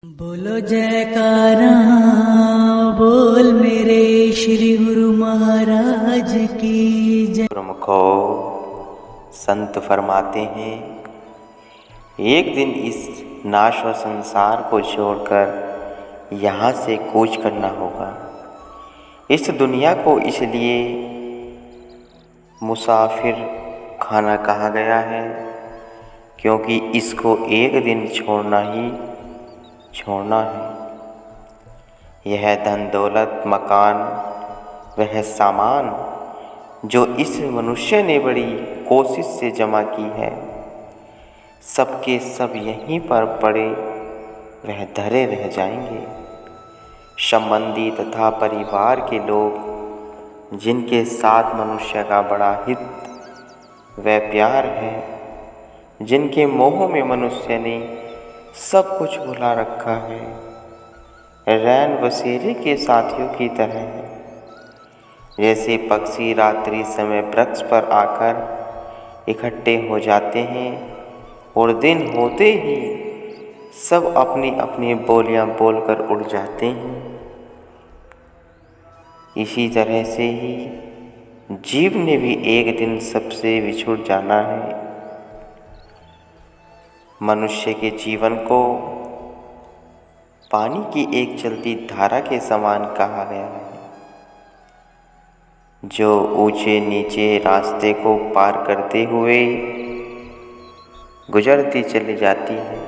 बोलो जयकारा, बोल मेरे श्री गुरु महाराज की जय। गुरुमुखो संत फरमाते हैं, एक दिन इस नाश व संसार को छोड़कर यहाँ से कूच करना होगा। इस दुनिया को इसलिए मुसाफिर खाना कहा गया है क्योंकि इसको एक दिन छोड़ना है। यह धन दौलत मकान वह सामान जो इस मनुष्य ने बड़ी कोशिश से जमा की है, सबके सब यहीं पर पड़े वह धरे रह जाएंगे। संबंधी तथा परिवार के लोग जिनके साथ मनुष्य का बड़ा हित व प्यार है, जिनके मोह में मनुष्य ने सब कुछ भुला रखा है, रैन बसेरे के साथियों की तरह है। जैसे पक्षी रात्रि समय वृक्ष पर आकर इकट्ठे हो जाते हैं और दिन होते ही सब अपनी अपनी बोलियां बोलकर उड़ जाते हैं, इसी तरह से ही जीव ने भी एक दिन सबसे बिछुड़ जाना है। मनुष्य के जीवन को पानी की एक चलती धारा के समान कहा गया है, जो ऊंचे नीचे रास्ते को पार करते हुए गुजरती चली जाती है।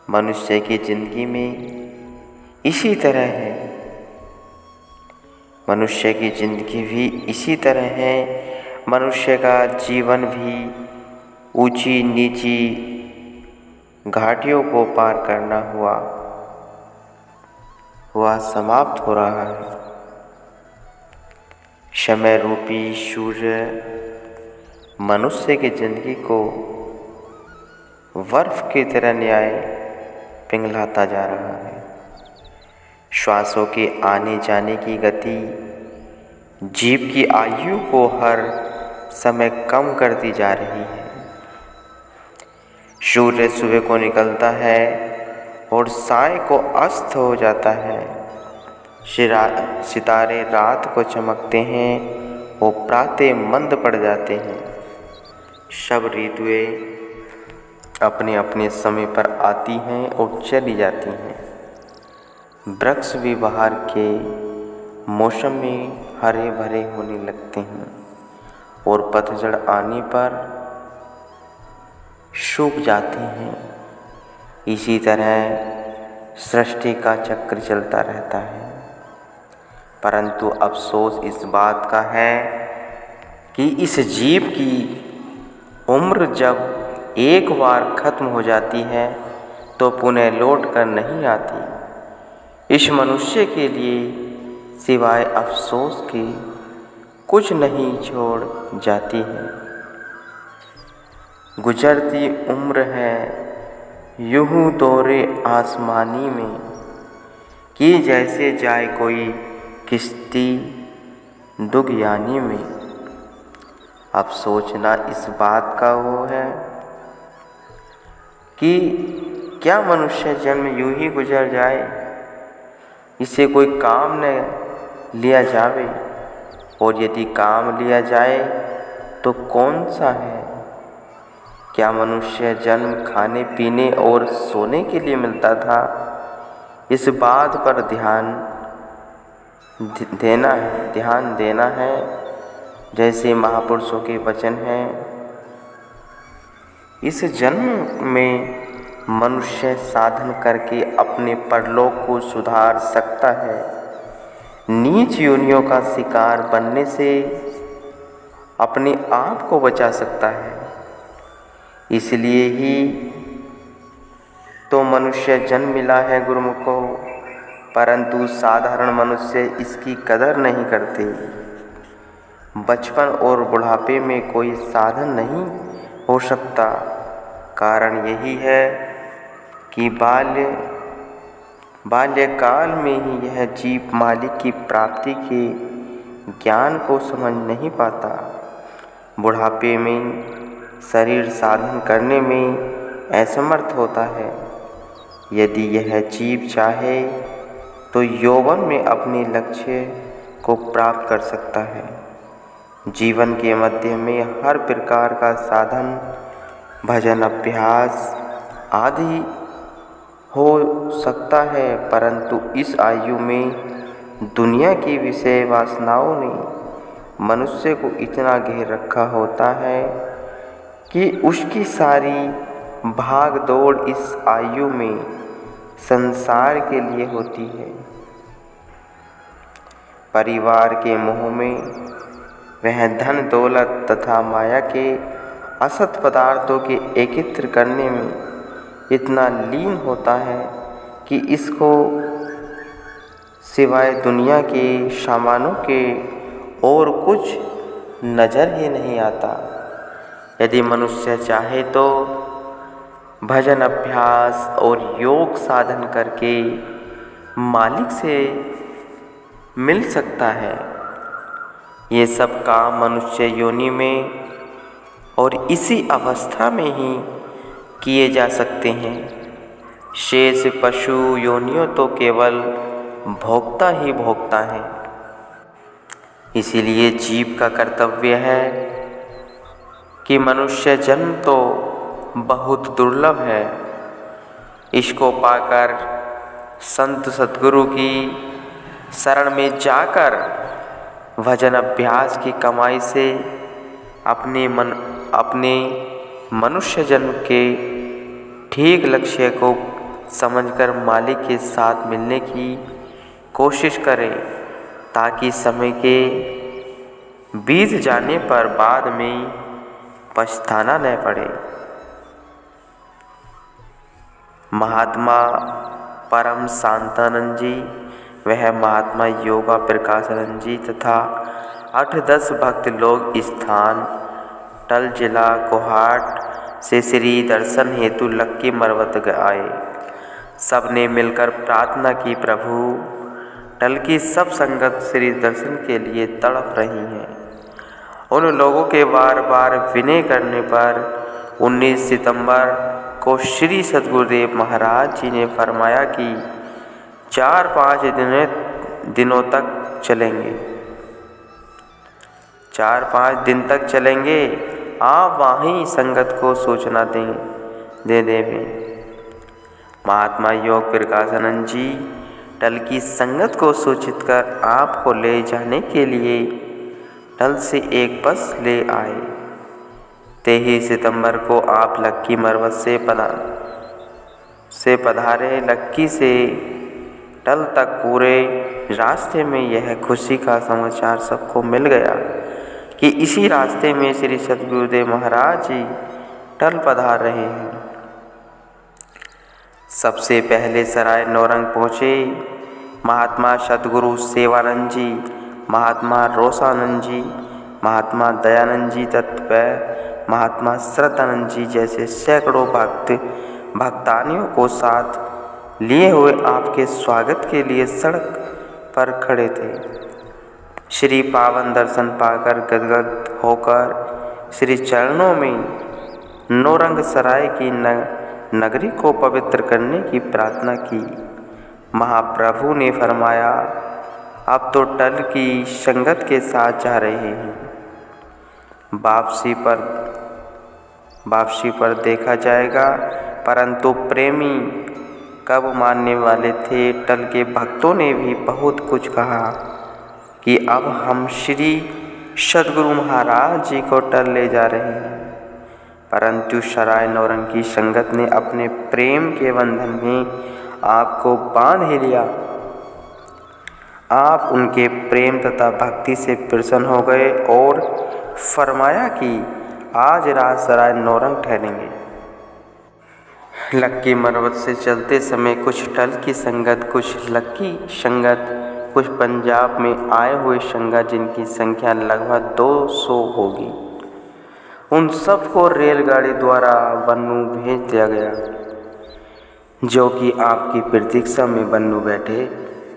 मनुष्य की जिंदगी में इसी तरह है, मनुष्य की जिंदगी भी इसी तरह है। मनुष्य का जीवन भी ऊंची नीची घाटियों को पार करना हुआ समाप्त हो रहा है। समय रूपी सूर्य मनुष्य की जिंदगी को बर्फ की तरह न्याय पिघलाता जा रहा है। श्वासों के आने जाने की गति जीव की आयु को हर समय कम करती जा रही है। सूर्य सुबह को निकलता है और साय को अस्त हो जाता है। सितारे रात को चमकते हैं और प्रातः मंद पड़ जाते हैं। सब ऋतुएं अपने अपने समय पर आती हैं और चली जाती हैं। वृक्ष भी बाहर के मौसम में हरे भरे होने लगते हैं और पतझड़ आने पर सूख जाते हैं। इसी तरह सृष्टि का चक्र चलता रहता है, परंतु अफसोस इस बात का है कि इस जीव की उम्र जब एक बार खत्म हो जाती है तो पुनः लौट कर नहीं आती। इस मनुष्य के लिए सिवाय अफसोस के कुछ नहीं छोड़ जाती है। गुजरती उम्र है यूं दौरे आसमानी में, कि जैसे जाए कोई किश्ती दुगयानी में। अब सोचना इस बात का वो है कि क्या मनुष्य जन्म यूं ही गुजर जाए, इसे कोई काम न लिया जावे, और यदि काम लिया जाए तो कौन सा है। क्या मनुष्य जन्म खाने पीने और सोने के लिए मिलता था, इस बात पर ध्यान देना है। जैसे महापुरुषों के वचन हैं, इस जन्म में मनुष्य साधन करके अपने परलोक को सुधार सकता है, नीच योनियों का शिकार बनने से अपने आप को बचा सकता है। इसलिए ही तो मनुष्य जन्म मिला है गुरुमुखों, परंतु साधारण मनुष्य इसकी कदर नहीं करते। बचपन और बुढ़ापे में कोई साधन नहीं हो सकता। कारण यही है कि बाल्यकाल में ही यह जीव मालिक की प्राप्ति के ज्ञान को समझ नहीं पाता। बुढ़ापे में शरीर साधन करने में असमर्थ होता है यदि यह जीव चाहे तो यौवन में अपने लक्ष्य को प्राप्त कर सकता है। जीवन के मध्य में हर प्रकार का साधन, भजन, अभ्यास आदि हो सकता है, परंतु इस आयु में दुनिया की विषय वासनाओं ने मनुष्य को इतना घेर रखा होता है कि उसकी सारी भाग दौड़ इस आयु में संसार के लिए होती है। परिवार के मोह में वह धन दौलत तथा माया के असत पदार्थों के एकत्र करने में इतना लीन होता है कि इसको सिवाय दुनिया के सामानों के और कुछ नज़र ही नहीं आता। यदि मनुष्य चाहे तो भजन, अभ्यास और योग साधन करके मालिक से मिल सकता है। ये सब काम मनुष्य योनि में और इसी अवस्था में ही किए जा सकते हैं। शेष पशु योनियों तो केवल भोगता ही भोगता है। इसीलिए जीव का कर्तव्य है कि मनुष्य जन्म तो बहुत दुर्लभ है, इसको पाकर संत सद्गुरु की शरण में जाकर भजन अभ्यास की कमाई से अपने मनुष्य जन्म के ठीक लक्ष्य को समझकर मालिक के साथ मिलने की कोशिश करें, ताकि समय के बीत जाने पर बाद में पछताना न पड़े। महात्मा परम शांतानंद जी, वह महात्मा योगा प्रकाशानंद जी तथा 8-10 भक्त लोग स्थान टल जिला कोहाट से श्री दर्शन हेतु लक्की मरवत आए। सब ने मिलकर प्रार्थना की, प्रभु टल की सब संगत श्री दर्शन के लिए तड़प रही हैं। उन लोगों के बार बार विनय करने पर 19 सितंबर को श्री सद्गुरुदेव महाराज जी ने फरमाया कि 4-5 दिनों तक चलेंगे, 4-5 दिन तक चलेंगे। आप वहीं संगत को सूचना दे देवें। महात्मा योग प्रकाशानंद जी टल की संगत को सूचित कर आपको ले जाने के लिए टल से एक बस ले आए। 23 सितंबर को आप लक्की मरवत से पधारे। लक्की से टल तक पूरे रास्ते में यह खुशी का समाचार सबको मिल गया कि इसी रास्ते में श्री सद्गुरुदेव महाराज जी टल पधार रहे हैं। सबसे पहले सराय नौरंग पहुँचे महात्मा सद्गुरु सेवानंद जी, महात्मा रोसानंद जी, महात्मा दयानंद जी तथा महात्मा श्रद्धानंद जी जैसे सैकड़ों भक्तानियों को साथ लिए हुए आपके स्वागत के लिए सड़क पर खड़े थे। श्री पावन दर्शन पाकर गदगद होकर श्री चरणों में नौरंग सराय की नगरी को पवित्र करने की प्रार्थना की। महाप्रभु ने फरमाया, अब तो टल की संगत के साथ जा रहे हैं। वापसी पर देखा जाएगा, परंतु प्रेमी कब मानने वाले थे। टल के भक्तों ने भी बहुत कुछ कहा कि अब हम श्री सद्गुरु महाराज जी को टल ले जा रहे हैं, परंतु सराय नौरंग की संगत ने अपने प्रेम के बंधन में आपको बांध ही लिया। आप उनके प्रेम तथा भक्ति से प्रसन्न हो गए और फरमाया कि आज रात सराय नौरंग ठहरेंगे। लक्की मरवत से चलते समय कुछ टल की संगत, कुछ लक्की संगत, कुछ पंजाब में आए हुए संगत, जिनकी संख्या लगभग 200 होगी, उन सबको रेलगाड़ी द्वारा बन्नू भेज दिया गया, जो कि आपकी प्रतीक्षा में बन्नू बैठे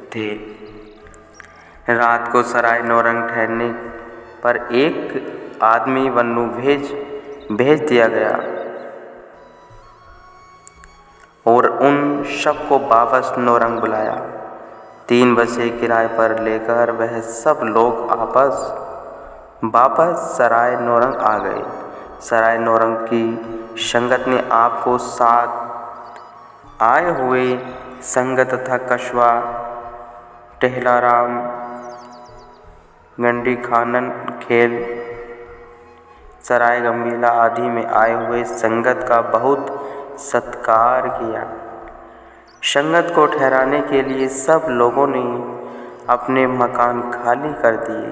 थे। रात को सराय नौरंग ठहरने पर एक आदमी बन्नू भेज दिया गया। और उन सब को वापस नौरंग बुलाया। 3 बसें किराए पर लेकर वह सब लोग वापस सराय नौरंग आ गए। सराय नौरंग की संगत ने आपको साथ आए हुए संगत तथा कछवा, टहलाराम, गंडी खानन खेल, सराय गंभीला आदि में आए हुए संगत का बहुत सत्कार किया। संगत को ठहराने के लिए सब लोगों ने अपने मकान खाली कर दिए।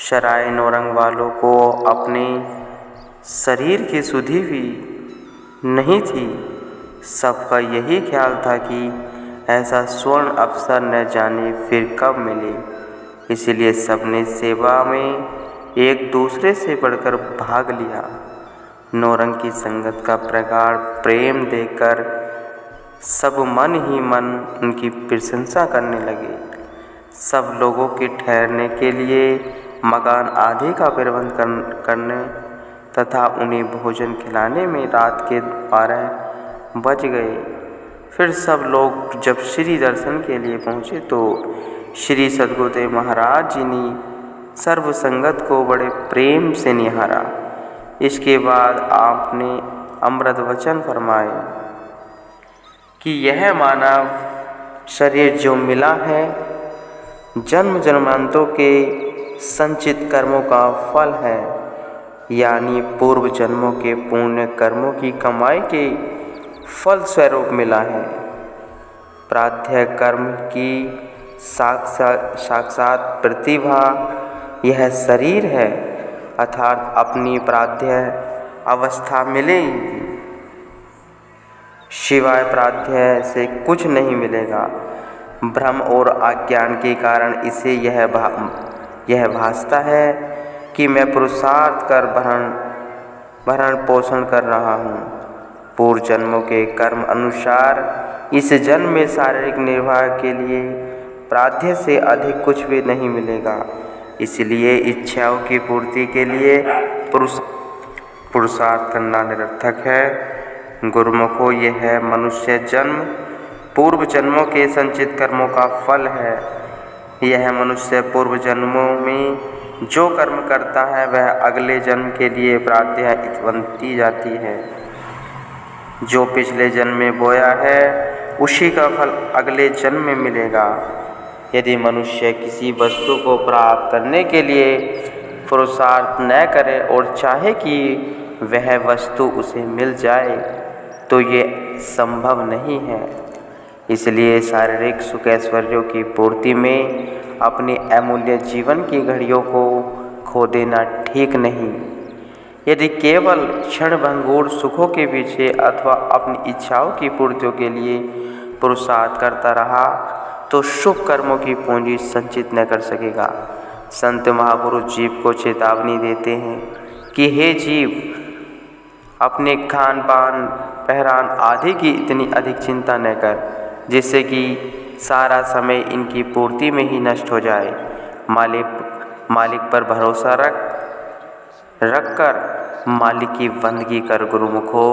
सराय नौरंग वालों को अपने शरीर की सुधि भी नहीं थी। सबका यही ख्याल था कि ऐसा स्वर्ण अवसर न जाने फिर कब मिले, इसलिए सबने सेवा में एक दूसरे से बढ़कर भाग लिया। नौरंग की संगत का प्रगाढ़ प्रेम देखकर सब मन ही मन उनकी प्रशंसा करने लगे। सब लोगों के ठहरने के लिए मकान आदि का प्रबंध करने तथा उन्हें भोजन खिलाने में रात के 12 बज गए। फिर सब लोग जब श्री दर्शन के लिए पहुँचे तो श्री सद्गुरुदेव महाराज जी ने सर्व संगत को बड़े प्रेम से निहारा। इसके बाद आपने अमृत वचन फरमाए कि यह मानव शरीर जो मिला है जन्म जन्मांतरों के संचित कर्मों का फल है, यानी पूर्व जन्मों के पुण्य कर्मों की कमाई के फल स्वरूप मिला है। प्रारब्ध कर्म की साक्षात प्रतिभा यह शरीर है, अर्थात अपनी प्रारब्ध अवस्था मिलेगी, शिवाय प्रारब्ध से कुछ नहीं मिलेगा। भ्रम और अज्ञान के कारण इसे यह भासता है कि मैं पुरुषार्थ कर भरण पोषण कर रहा हूँ। पूर्व जन्मों के कर्म अनुसार इस जन्म में शारीरिक निर्वाह के लिए प्रारब्ध से अधिक कुछ भी नहीं मिलेगा। इसलिए इच्छाओं की पूर्ति के लिए पुरुषार्थ करना निरर्थक है। गुरुमुखो, यह मनुष्य जन्म पूर्व जन्मों के संचित कर्मों का फल है। यह मनुष्य पूर्व जन्मों में जो कर्म करता है वह अगले जन्म के लिए प्रारब्ध बनती जाती है। जो पिछले जन्म में बोया है उसी का फल अगले जन्म में मिलेगा। यदि मनुष्य किसी वस्तु को प्राप्त करने के लिए पुरुषार्थ न करे और चाहे कि वह वस्तु उसे मिल जाए तो ये संभव नहीं है। इसलिए शारीरिक सुख ऐश्वर्यों की पूर्ति में अपने अमूल्य जीवन की घड़ियों को खो देना ठीक नहीं। यदि केवल क्षणभंगुर सुखों के पीछे अथवा अपनी इच्छाओं की पूर्तियों के लिए पुरुषार्थ करता रहा तो शुभ कर्मों की पूंजी संचित न कर सकेगा। संत महापुरुष जीव को चेतावनी देते हैं कि हे जीव, अपने खान पान पहरान आदि की इतनी अधिक चिंता न कर जिससे कि सारा समय इनकी पूर्ति में ही नष्ट हो जाए। मालिक पर भरोसा रख कर मालिक की बंदगी कर गुरुमुखो।